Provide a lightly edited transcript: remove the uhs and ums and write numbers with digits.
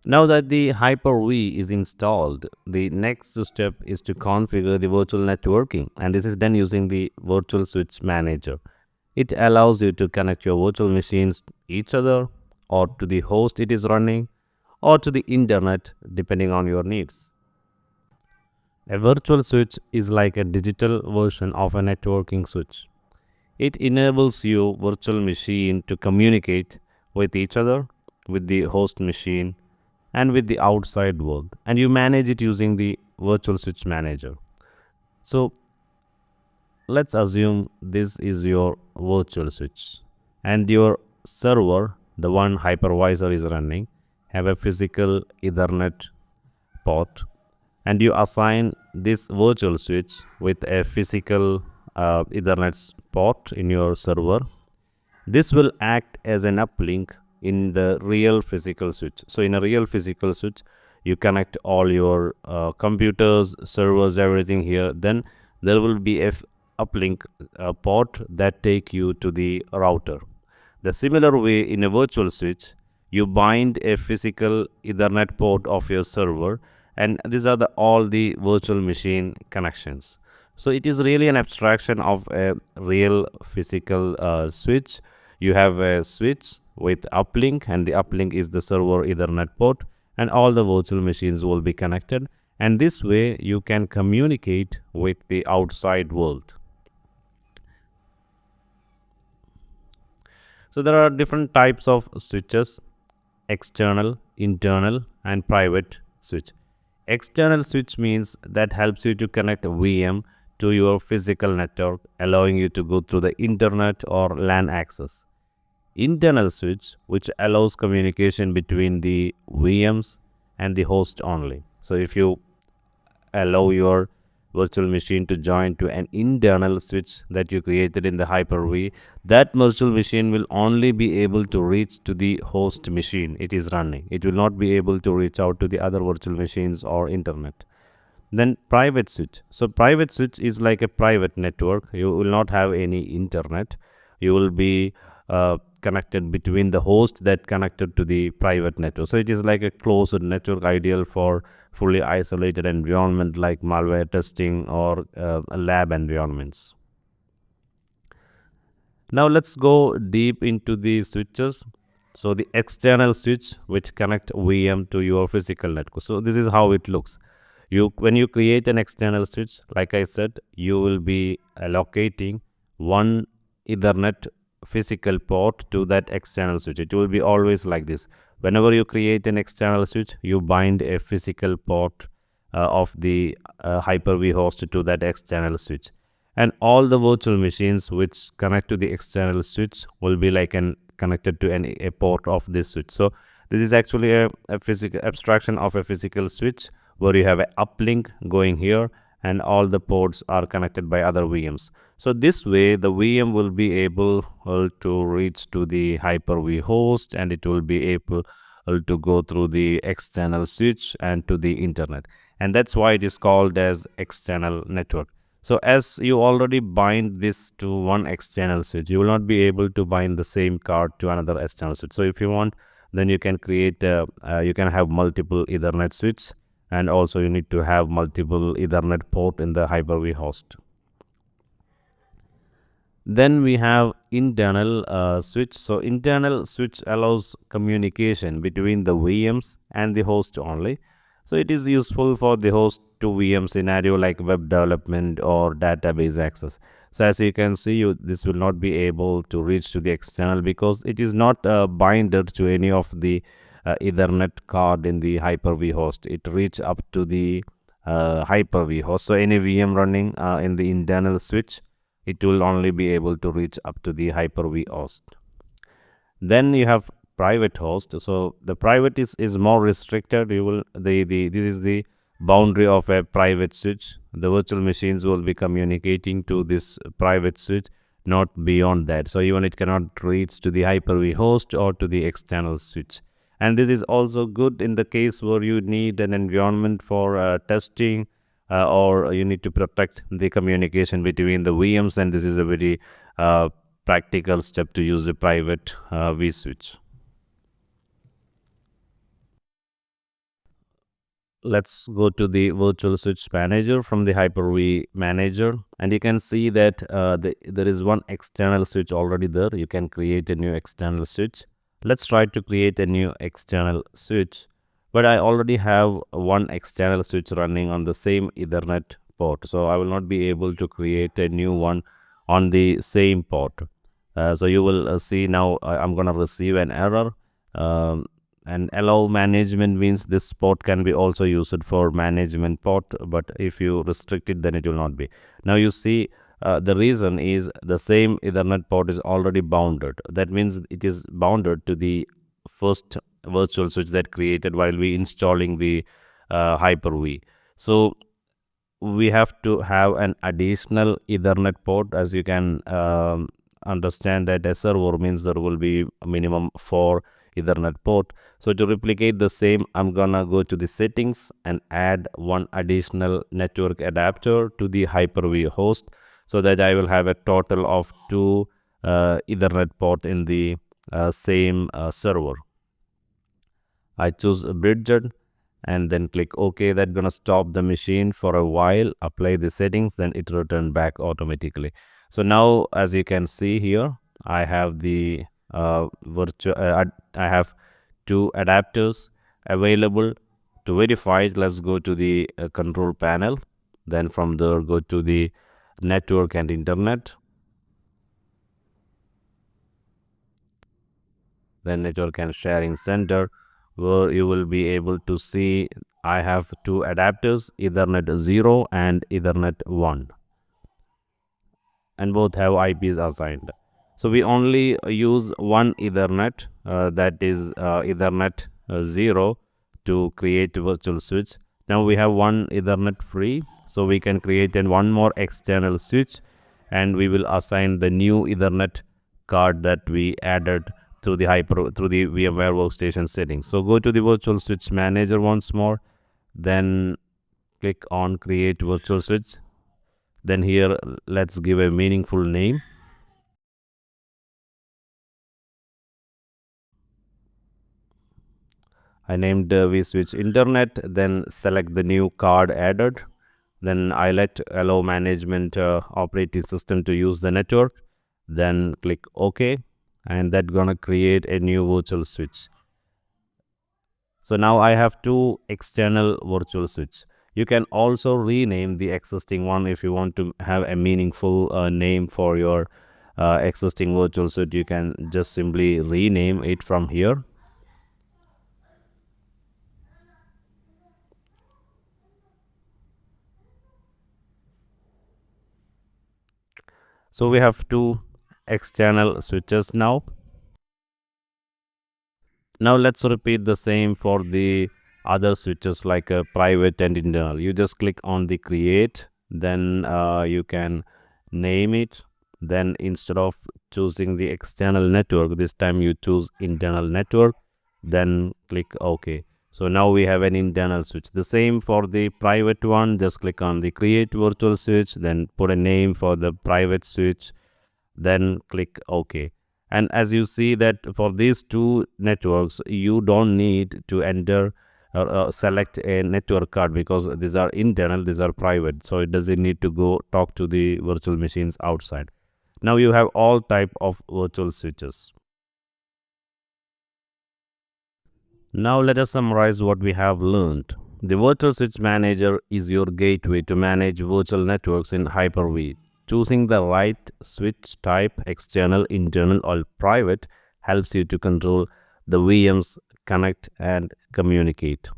Now that the Hyper-V is installed, the next step is to configure the virtual networking, and this is done using the Virtual Switch Manager. It allows you to connect your virtual machines to each other, or to the host it is running, or to the internet depending on your needs. A virtual switch is like a digital version of a networking switch. It enables your virtual machine to communicate with each other, with the host machine, and with the outside world, and you manage it using the virtual switch manager. So let's assume this is your virtual switch, and your server, the one hypervisor is running, have a physical ethernet port, and you assign this virtual switch with a physical ethernet port in your server. This will act as an uplink in the real physical switch. So in a real physical switch, you connect all your computers, servers, everything here. Then there will be a uplink port that take you to the router. The similar way in a virtual switch, you bind a physical Ethernet port of your server, and these are all the virtual machine connections. So it is really an abstraction of a real physical switch. You have a switch with uplink, and the uplink is the server Ethernet port, and all the virtual machines will be connected. And this way, you can communicate with the outside world. So there are different types of switches: external, internal, and private switch. External switch means that helps you to connect a VM to your physical network, allowing you to go through the internet or LAN access. Internal switch, which allows communication between the VMs and the host only. So if you allow your virtual machine to join to an internal switch that you created in the Hyper-V, that virtual machine will only be able to reach to the host machine it is running. It will not be able to reach out to the other virtual machines or internet. Then private switch. So private switch is like a private network. You will not have any internet. You will be connected between the host that connected to the private network. So it is like a closed network, ideal for fully isolated environment like malware testing or lab environments. Now let's go deep into the switches. So the external switch which connect VM to your physical network. So this is how it looks. When you create an external switch, like I said, you will be allocating one Ethernet physical port to that external switch. It will be always like this. Whenever you create an external switch, you bind a physical port of the Hyper-V host to that external switch, and all the virtual machines which connect to the external switch will be like connected to a port of this switch. So this is actually a physical abstraction of a physical switch where you have an uplink going here, and all the ports are connected by other VMs. So this way the VM will be able to reach to the Hyper-V host, and it will be able to go through the external switch and to the internet, and that's why it is called as external network. So as you already bind this to one external switch, you will not be able to bind the same card to another external switch. So if you want, then you can create you can have multiple Ethernet switch, and also you need to have multiple Ethernet port in the Hyper-V host. Then we have internal switch. So internal switch allows communication between the VMs and the host only. So it is useful for the host to VM scenario like web development or database access. So as you can see, this will not be able to reach to the external because it is not binded to any of the Ethernet card in the Hyper-V host. It reach up to the Hyper-V host. So any VM running in the internal switch, it will only be able to reach up to the Hyper-V host. Then you have private host. So the private is more restricted. You will this is the boundary of a private switch. The virtual machines will be communicating to this private switch, not beyond that. So even it cannot reach to the Hyper-V host or to the external switch. And this is also good in the case where you need an environment for testing, or you need to protect the communication between the VMs, and this is a very practical step to use a private vSwitch. let's go to the virtual switch manager from the Hyper-V manager, and you can see that there is one external switch already there. You can create a new external switch. Let's try to create a new external switch, but I already have one external switch running on the same Ethernet port, so I will not be able to create a new one on the same port. So you will see now I'm gonna receive an error. um, and allow management means this port can be also used for management port, but if you restrict it, then it will not be. Now you see, the reason is the same Ethernet port is already bounded. That means it is bounded to the first virtual switch that created while we installing the Hyper-V. So we have to have an additional Ethernet port. As you can understand that a server means there will be a minimum 4 Ethernet port. So to replicate the same, I'm gonna go to the settings and add one additional network adapter to the Hyper-V host, so that I will have a total of 2 Ethernet port in the same server. I choose Bridget and then click OK. That's gonna stop the machine for a while, apply the settings, then it return back automatically. So now, as you can see here, I have the virtual I have 2 adapters available. To verify it, let's go to the control panel, then from there go to the network and internet, then network and sharing center, where you will be able to see I have 2 adapters, Ethernet 0 and Ethernet 1, and both have IPs assigned. So we only use one Ethernet, that is Ethernet 0, to create virtual switch. Now we have one Ethernet free, so we can create one more external switch, and we will assign the new Ethernet card that we added through the VMware workstation settings. So go to the virtual switch manager once more, then click on create virtual switch. Then here let's give a meaningful name. I named vSwitch Internet, then select the new card added. Then I allow management operating system to use the network. Then click OK, and that's gonna create a new virtual switch. So now I have 2 external virtual switch. You can also rename the existing one if you want to have a meaningful name for your existing virtual switch. You can just simply rename it from here. So we have 2 external switches now. Now let's repeat the same for the other switches like private and internal. You just click on the create, then you can name it. Then instead of choosing the external network, this time you choose internal network, then click OK. So now we have an internal switch. The same for the private one, just click on the create virtual switch, then put a name for the private switch, then click OK. And as you see that for these 2 networks, you don't need to enter or select a network card, because these are internal, these are private, so it doesn't need to go talk to the virtual machines outside. Now you have all type of virtual switches. Now let us summarize what we have learned. The Virtual Switch Manager is your gateway to manage virtual networks in Hyper-V. Choosing the right switch type, external, internal or private, helps you to control the VMs, connect and communicate.